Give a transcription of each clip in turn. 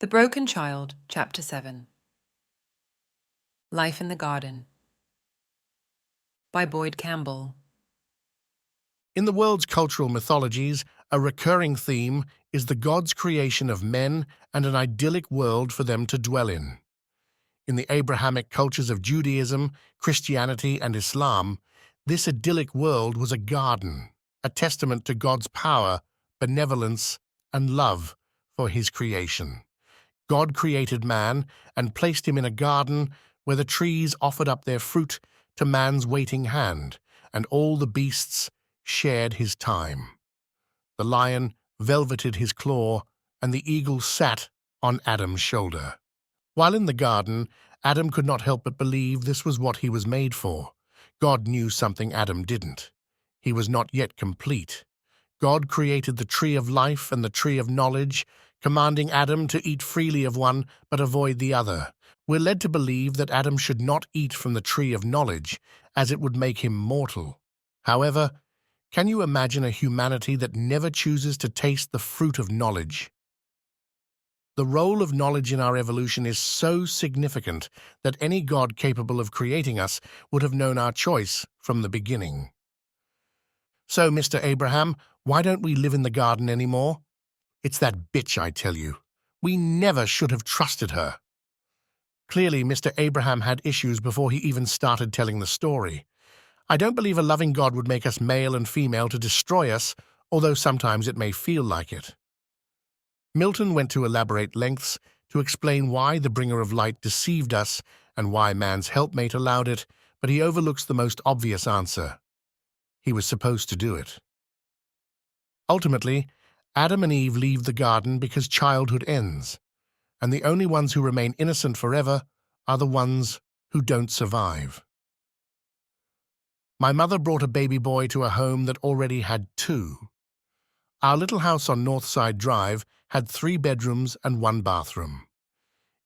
The Broken Child, Chapter 7. Life in the Garden, by Boyd Campbell. In the world's cultural mythologies, a recurring theme is the gods' creation of men and an idyllic world for them to dwell in. In the Abrahamic cultures of Judaism, Christianity, and Islam, this idyllic world was a garden, a testament to God's power, benevolence, and love for his creation. God created man and placed him in a garden where the trees offered up their fruit to man's waiting hand, and all the beasts shared his time. The lion velveted his claw, and the eagle sat on Adam's shoulder. While in the garden, Adam could not help but believe this was what he was made for. God knew something Adam didn't. He was not yet complete. God created the tree of life and the tree of knowledge, commanding Adam to eat freely of one but avoid the other. We're led to believe that Adam should not eat from the tree of knowledge, as it would make him mortal. However, can you imagine a humanity that never chooses to taste the fruit of knowledge? The role of knowledge in our evolution is so significant that any God capable of creating us would have known our choice from the beginning. So, Mr. Abraham, why don't we live in the garden anymore? It's that bitch, I tell you. We never should have trusted her. Clearly, Mr. Abraham had issues before he even started telling the story. I don't believe a loving God would make us male and female to destroy us, although sometimes it may feel like it. Milton went to elaborate lengths to explain why the bringer of light deceived us and why man's helpmate allowed it, but he overlooks the most obvious answer. He was supposed to do it. Ultimately, Adam and Eve leave the garden because childhood ends, and the only ones who remain innocent forever are the ones who don't survive. My mother brought a baby boy to a home that already had two. Our little house on Northside Drive had 3 bedrooms and 1 bathroom.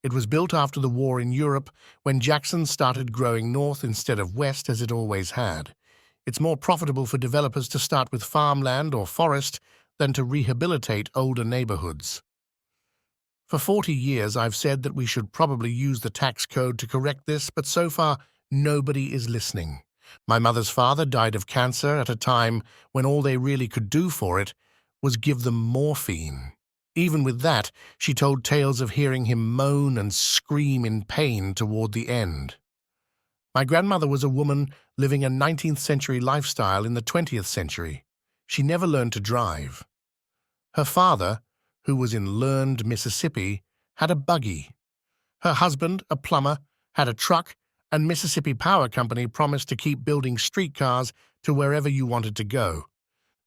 It was built after the war in Europe when Jackson started growing north instead of west as it always had. It's more profitable for developers to start with farmland or forest than to rehabilitate older neighborhoods. For 40 years I've said that we should probably use the tax code to correct this, but so far nobody is listening. My mother's father died of cancer at a time when all they really could do for it was give them morphine. Even with that, she told tales of hearing him moan and scream in pain toward the end. My grandmother was a woman living a 19th century lifestyle in the 20th century. She never learned to drive. Her father, who was in Learned, Mississippi, had a buggy. Her husband, a plumber, had a truck, and Mississippi Power Company promised to keep building streetcars to wherever you wanted to go.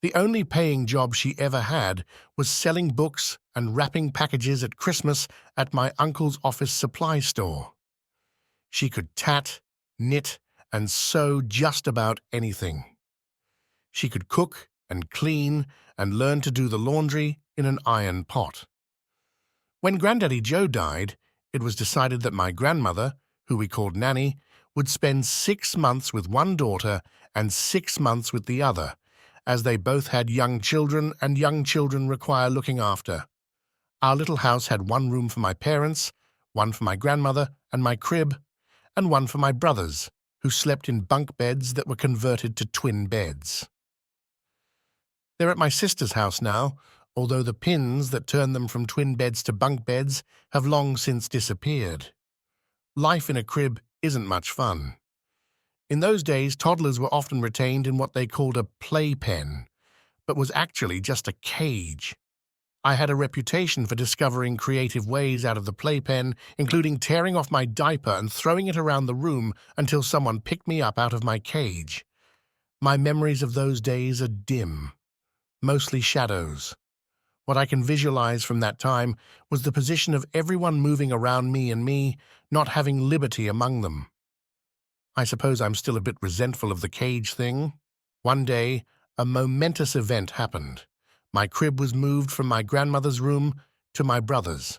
The only paying job she ever had was selling books and wrapping packages at Christmas at my uncle's office supply store. She could tat, knit, and sew just about anything. She could cook and clean and learn to do the laundry in an iron pot. When Granddaddy Joe died, it was decided that my grandmother, who we called Nanny, would spend 6 months with one daughter and 6 months with the other, as they both had young children and young children require looking after. Our little house had 1 room for my parents, 1 for my grandmother and my crib, and 1 for my brothers, who slept in bunk beds that were converted to twin beds. They're at my sister's house now, although the pins that turned them from twin beds to bunk beds have long since disappeared. Life in a crib isn't much fun. In those days, toddlers were often retained in what they called a playpen, but was actually just a cage. I had a reputation for discovering creative ways out of the playpen, including tearing off my diaper and throwing it around the room until someone picked me up out of my cage. My memories of those days are dim, mostly shadows. What I can visualize from that time was the position of everyone moving around me and me, not having liberty among them. I suppose I'm still a bit resentful of the cage thing. One day, a momentous event happened. My crib was moved from my grandmother's room to my brother's.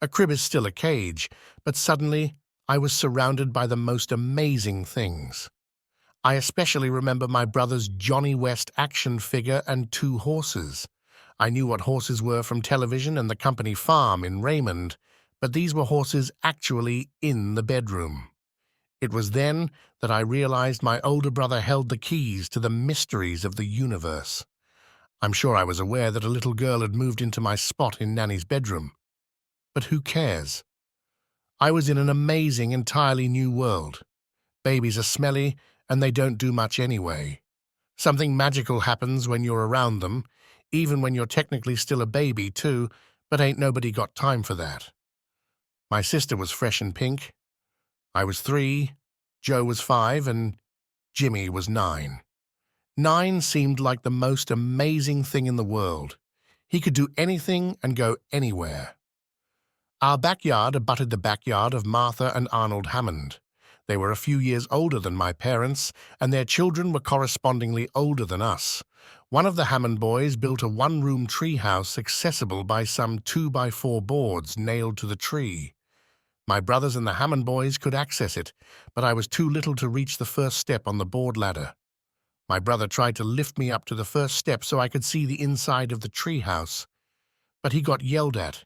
A crib is still a cage, but suddenly I was surrounded by the most amazing things. I especially remember my brother's Johnny West action figure and 2 horses. I knew what horses were from television and the company farm in Raymond, but these were horses actually in the bedroom. It was then that I realized my older brother held the keys to the mysteries of the universe. I'm sure I was aware that a little girl had moved into my spot in Nanny's bedroom. But who cares? I was in an amazing, entirely new world. Babies are smelly, and they don't do much anyway. Something magical happens when you're around them, even when you're technically still a baby too, but ain't nobody got time for that. My sister was fresh and pink. I was 3, Joe was 5, and Jimmy was 9. 9 seemed like the most amazing thing in the world. He could do anything and go anywhere. Our backyard abutted the backyard of Martha and Arnold Hammond. They were a few years older than my parents, and their children were correspondingly older than us. One of the Hammond boys built a one-room tree house accessible by some 2x4 boards nailed to the tree. My brothers and the Hammond boys could access it, but I was too little to reach the first step on the board ladder. My brother tried to lift me up to the first step so I could see the inside of the tree house, but he got yelled at,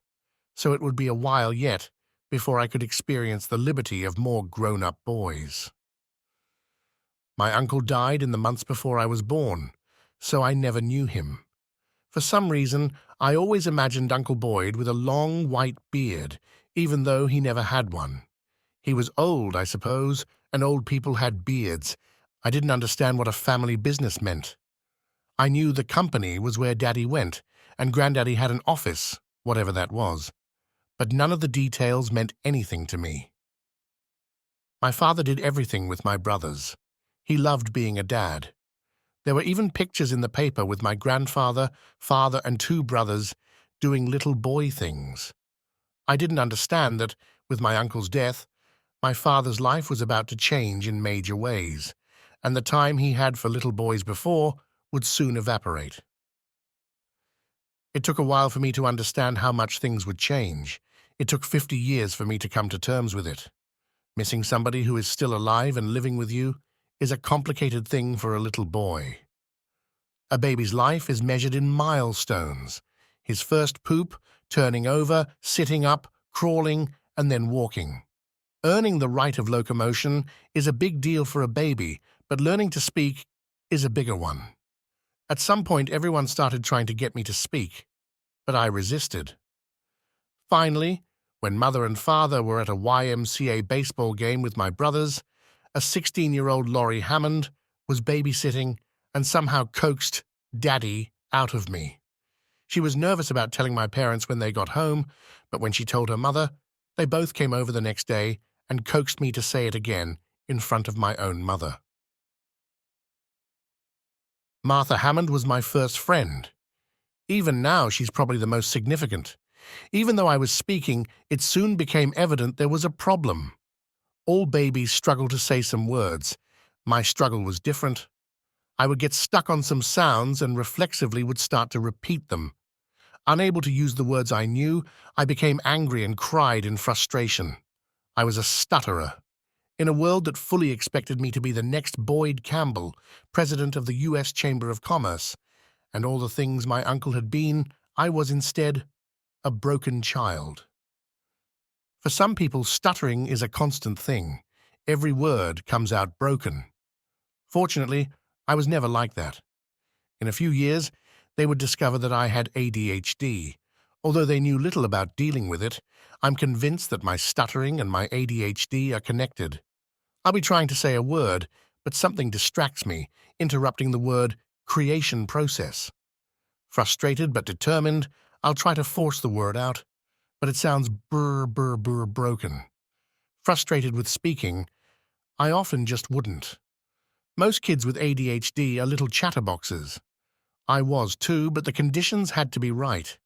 so it would be a while yet before I could experience the liberty of more grown-up boys. My uncle died in the months before I was born, so I never knew him. For some reason, I always imagined Uncle Boyd with a long white beard, even though he never had one. He was old, I suppose, and old people had beards. I didn't understand what a family business meant. I knew the company was where Daddy went, and Granddaddy had an office, whatever that was. But none of the details meant anything to me. My father did everything with my brothers. He loved being a dad. There were even pictures in the paper with my grandfather, father, and 2 brothers doing little boy things. I didn't understand that, with my uncle's death, my father's life was about to change in major ways, and the time he had for little boys before would soon evaporate. It took a while for me to understand how much things would change. It took 50 years for me to come to terms with it. Missing somebody who is still alive and living with you is a complicated thing for a little boy. A baby's life is measured in milestones. His first poop, turning over, sitting up, crawling, and then walking. Earning the right of locomotion is a big deal for a baby, but learning to speak is a bigger one. At some point, everyone started trying to get me to speak, but I resisted. Finally, when Mother and Father were at a YMCA baseball game with my brothers, a 16-year-old Laurie Hammond was babysitting and somehow coaxed Daddy out of me. She was nervous about telling my parents when they got home, but when she told her mother, they both came over the next day and coaxed me to say it again in front of my own mother. Martha Hammond was my first friend. Even now, she's probably the most significant. Even though I was speaking, it soon became evident there was a problem. All babies struggle to say some words. My struggle was different. I would get stuck on some sounds and reflexively would start to repeat them. Unable to use the words I knew, I became angry and cried in frustration. I was a stutterer. In a world that fully expected me to be the next Boyd Campbell, president of the U.S. Chamber of Commerce, and all the things my uncle had been, I was instead a broken child. For some people, stuttering is a constant thing. Every word comes out broken. Fortunately, I was never like that. In a few years, they would discover that I had ADHD. Although they knew little about dealing with it, I'm convinced that my stuttering and my ADHD are connected. I'll be trying to say a word, but something distracts me, interrupting the word creation process. Frustrated but determined, I'll try to force the word out, but it sounds broken. Frustrated with speaking, I often just wouldn't. Most kids with ADHD are little chatterboxes. I was too, but the conditions had to be right.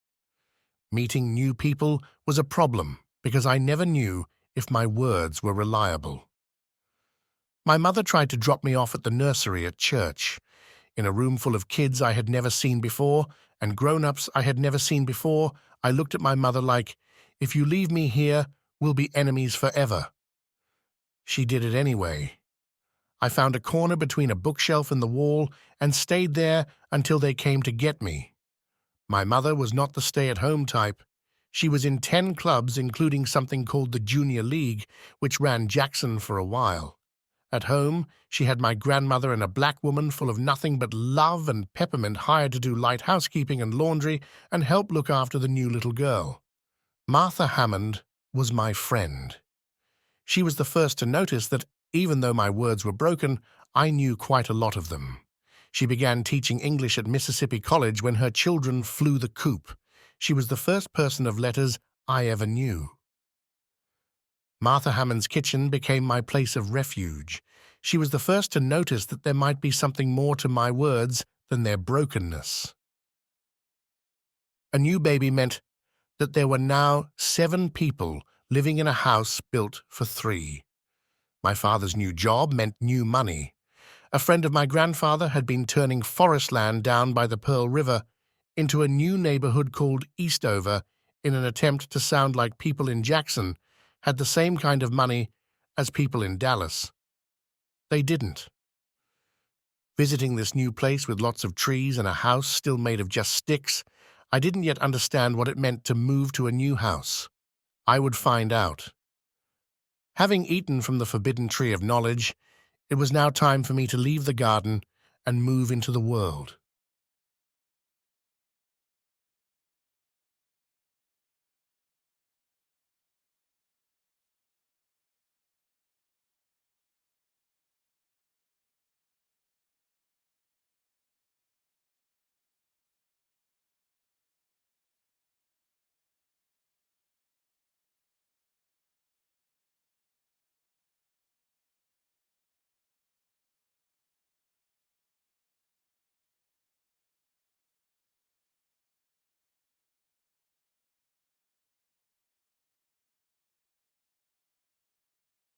Meeting new people was a problem because I never knew if my words were reliable. My mother tried to drop me off at the nursery at church. In a room full of kids I had never seen before and grown-ups I had never seen before, I looked at my mother like, "If you leave me here, we'll be enemies forever." She did it anyway. I found a corner between a bookshelf and the wall and stayed there until they came to get me. My mother was not the stay-at-home type. She was in 10 clubs, including something called the Junior League, which ran Jackson for a while. At home, she had my grandmother and a black woman full of nothing but love and peppermint hired to do light housekeeping and laundry and help look after the new little girl. Martha Hammond was my friend. She was the first to notice that, even though my words were broken, I knew quite a lot of them. She began teaching English at Mississippi College when her children flew the coop. She was the first person of letters I ever knew. Martha Hammond's kitchen became my place of refuge. She was the first to notice that there might be something more to my words than their brokenness. A new baby meant that there were now 7 people living in a house built for 3. My father's new job meant new money. A friend of my grandfather had been turning forest land down by the Pearl River into a new neighborhood called Eastover in an attempt to sound like people in Jackson had the same kind of money as people in Dallas. They didn't. Visiting this new place with lots of trees and a house still made of just sticks, I didn't yet understand what it meant to move to a new house. I would find out. Having eaten from the forbidden tree of knowledge, it was now time for me to leave the garden and move into the world.